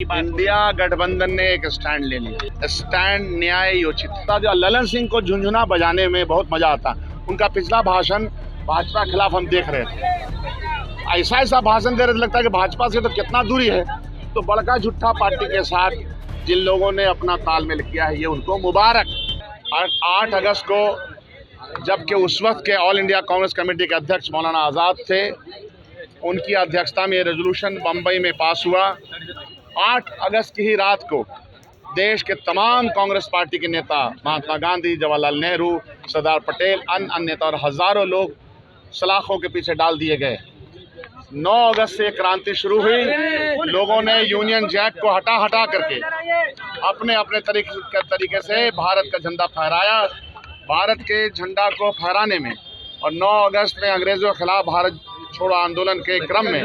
India गठबंधन ने एक स्टैंड ले लिया, स्टैंड न्यायोचित। जो ललन सिंह को झुंझुना बजाने में बहुत मजा आता, उनका पिछला भाषण भाजपा के खिलाफ हम देख रहे थे। ऐसा भाषण दे रहे थे, लगता है कि भाजपा से तो कितना दूरी है। तो बड़का झूठा पार्टी के साथ जिन लोगों ने अपना तालमेल किया है, ये उनको मुबारक। 8 अगस्त को जबकि उस वक्त के ऑल इंडिया कांग्रेस कमेटी के अध्यक्ष मौलाना आज़ाद थे, उनकी अध्यक्षता में ये रेजोल्यूशन बम्बई में पास हुआ। 8 अगस्त की ही रात को देश के तमाम कांग्रेस पार्टी के नेता, महात्मा गांधी, जवाहरलाल नेहरू, सरदार पटेल, अन्य नेता और हजारों लोग सलाखों के पीछे डाल दिए गए। 9 अगस्त से क्रांति शुरू हुई। लोगों ने यूनियन जैक को हटा करके अपने अपने तरीके से भारत का झंडा फहराया। भारत के झंडा को फहराने में और 9 अगस्त में अंग्रेजों के खिलाफ भारत छोड़ो आंदोलन के क्रम में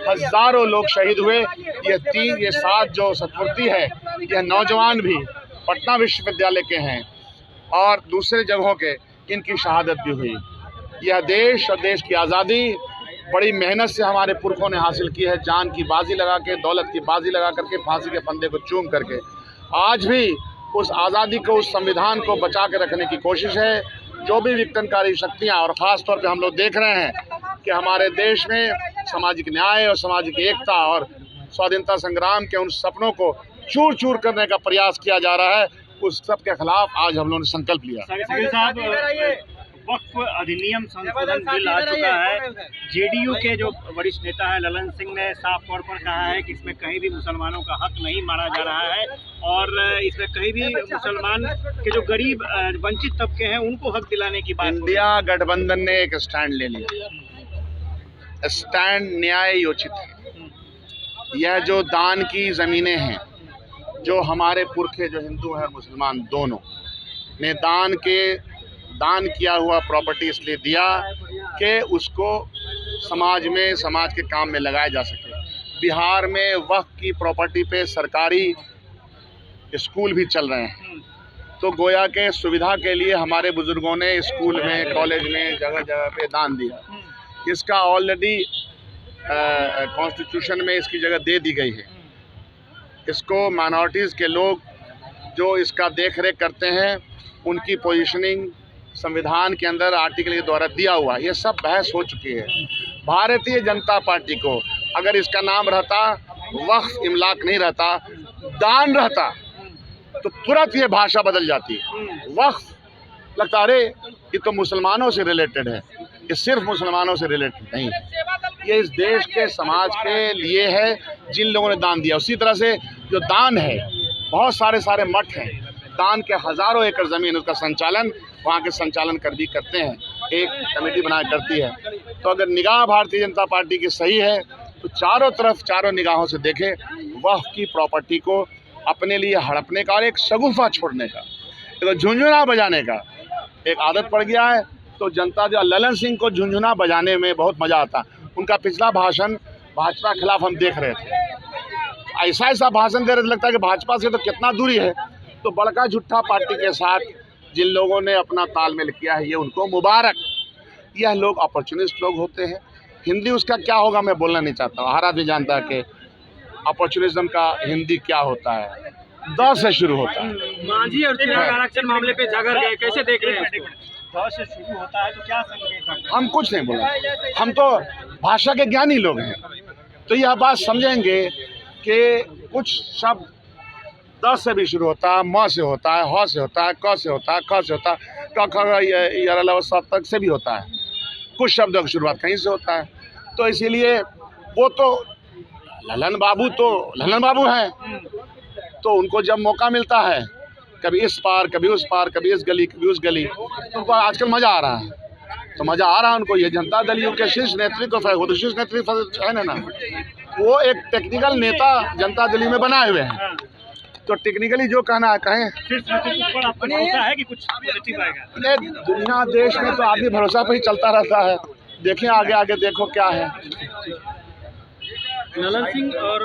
हजारों लोग शहीद हुए। ये 7 जो सतपुर्ती है, यह नौजवान भी पटना विश्वविद्यालय के हैं और दूसरे जगहों के, इनकी शहादत भी हुई। यह देश और देश की आज़ादी बड़ी मेहनत से हमारे पुरखों ने हासिल की है, जान की बाजी लगा के, दौलत की बाजी लगा करके, फांसी के फंदे को चूम करके। आज भी उस आज़ादी को, उस संविधान को बचा के रखने की कोशिश है। जो भी विघटनकारी शक्तियाँ, और ख़ास तौर पे हम लोग देख रहे हैं कि हमारे देश में सामाजिक न्याय और सामाजिक एकता और स्वाधीनता संग्राम के उन सपनों को चूर चूर करने का प्रयास किया जा रहा है, उस सब के खिलाफ आज हम लोगों ने संकल्प लिया। वक्फ अधिनियम संशोधन बिल आ चुका है। जेडीयू के जो वरिष्ठ नेता है ललन सिंह ने साफ तौर पर कहा है कि इसमें कहीं भी मुसलमानों का हक नहीं माना जा रहा है और इसमें कहीं भी मुसलमान के जो गरीब वंचित तबके हैं उनको हक दिलाने की बात। इंडिया गठबंधन ने एक स्टैंड ले लिया, स्टैंड न्यायोचित। यह जो दान की ज़मीनें हैं, जो हमारे पुरखे जो हिंदू हैं और मुसलमान दोनों ने दान किया हुआ प्रॉपर्टी इसलिए दिया कि उसको समाज में, समाज के काम में लगाया जा सके। बिहार में वक्फ की प्रॉपर्टी पे सरकारी स्कूल भी चल रहे हैं, तो गोया के सुविधा के लिए हमारे बुजुर्गों ने स्कूल में, कॉलेज में, जगह जगह पे दान दिया। इसका ऑलरेडी कॉन्स्टिट्यूशन में इसकी जगह दे दी गई है। इसको माइनॉरिटीज़ के लोग जो इसका देख रेख करते हैं, उनकी पोजीशनिंग संविधान के अंदर आर्टिकल के द्वारा दिया हुआ, ये सब बहस हो चुकी है। भारतीय जनता पार्टी को अगर इसका नाम रहता वक्फ इमलाक नहीं रहता, दान रहता, तो तुरंत ये भाषा बदल जाती। वक्फ लगता अरे ये तो मुसलमानों से रिलेटेड है, ये सिर्फ मुसलमानों से रिलेटेड नहीं है, ये इस देश के समाज के लिए है जिन लोगों ने दान दिया। उसी तरह से जो दान है, बहुत सारे मठ हैं, दान के हज़ारों एकड़ ज़मीन, उसका संचालन वहाँ के संचालन कर भी करते हैं, एक कमेटी बना करती है। तो अगर निगाह भारतीय जनता पार्टी की सही है तो चारों तरफ, चारों निगाहों से देखें, वक्फ की प्रॉपर्टी को अपने लिए हड़पने का और एक शगुफा छोड़ने का, तो झुंझुना बजाने का एक आदत पड़ गया है। तो जनता जो ललन सिंह को झुंझुना बजाने में बहुत मज़ा आता, उनका पिछला भाषण भाजपा के खिलाफ हम देख रहे थे। ऐसा भाषण दे रहे थे, लगता है कि भाजपा से तो कितना दूरी है। तो बड़का झूठा पार्टी के साथ जिन लोगों ने अपना तालमेल किया है, ये उनको मुबारक। यह लोग अपॉर्चुनिस्ट लोग होते हैं। हिंदी उसका क्या होगा मैं बोलना नहीं चाहता हूँ, हर आदमी जानता है कि अपॉर्चुनिज्म का हिंदी क्या होता है, द से शुरू होता है। मांझी और आरक्षण मामले पे जागर गए, कैसे देख रहे हैं? द से शुरू होता है तो क्या संकेत? हम कुछ नहीं बोले, हम तो भाषा के ज्ञानी लोग हैं, तो यह बात समझेंगे कि कुछ शब्द द से भी शुरू होता है, म से होता है, ह से होता है, क से होता है, ख से होता है, क ख तक से भी होता है। कुछ शब्दों की शुरुआत कहीं से होता है। तो इसीलिए वो तो ललन बाबू हैं, तो उनको जब मौका मिलता है, कभी इस पार, कभी उस पार, कभी इस गली, कभी उस गली, तो उनको आजकल मज़ा आ रहा है। तो मज़ा आ रहा है उनको। ये जनता दल यू के शीर्ष नेतृत्व है, वो तो शीर्ष नेतृत्व है ना, वो एक टेक्निकल नेता जनता दल में बनाए हुए हैं। तो टेक्निकली जो कहना है कहें। भरोसा है कि कुछ पॉजिटिव आएगा? दुनिया देश में तो आदमी भरोसा पे ही चलता रहता है। देखें आगे देखो क्या है। ललन सिंह और